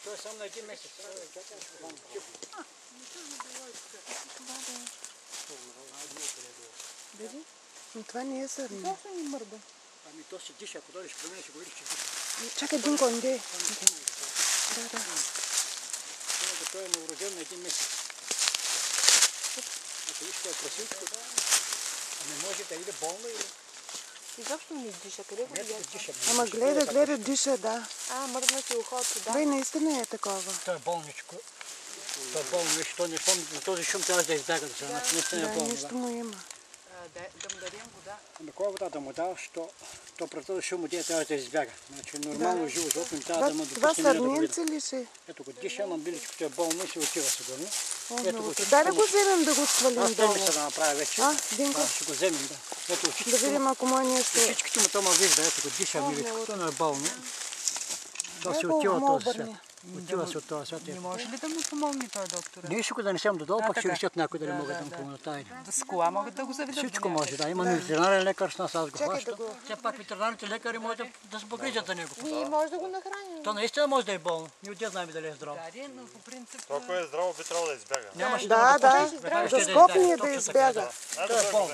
Това е само на един месец. Но това не е зърно. Това се ни мърда. Ами то си диша, ако дойдеш при мен, ще го видиш, че диша. Чакай, Динко, не. Да. Той е новороден на един месец. Ако виж това е красивко, не може да иде болно или... Изобщо не диша. Къде го видяш? Ама гледа, диша, да. Мърдна си ухото, да. Бе, наистина е такова. Това е болничко. Това е болно, виж, този шум трябва да избяга да се, значи наистина е болно. Нещо му има. Да му дадем вода. Ами кога вода да му даваш, то пред този шум отиде трябва да избяга. Значи нормално живо животно трябва да има Това допустим да го види. сърненци ли си? Ето го диша, ама биличкото е болно и се отива сигурно. Ето го Дай да го вземем да го свалим аз долу. мисля да направя вече. Динко? Ще го вземем, да. Ето очичките Да видим ако му е нещо. Очичките му тома вижда, ето го диша миличкото, но е болно. То се Ето, отива му от този свят. обърни. Отива се от този свят. Не може ли да му помогне той доктора? Ние ще го донесем додолу, пък ще решат някой дали могат да му помогнат. С кола могат да го заведат. Всичко може, да. Имаме ветеринарен лекар с нас, аз го Чакай хващам. да го... Все пак ветеринарните лекари могат да се погрижат за него. Ние може да го нахраним. То наистина може да е болно. Ние отде знаем дали е здраво. Да, но по принцип... Това, кое е здраво, би трябвало да избяга. Нямаше Да, да скокне да избяга. Това е болно.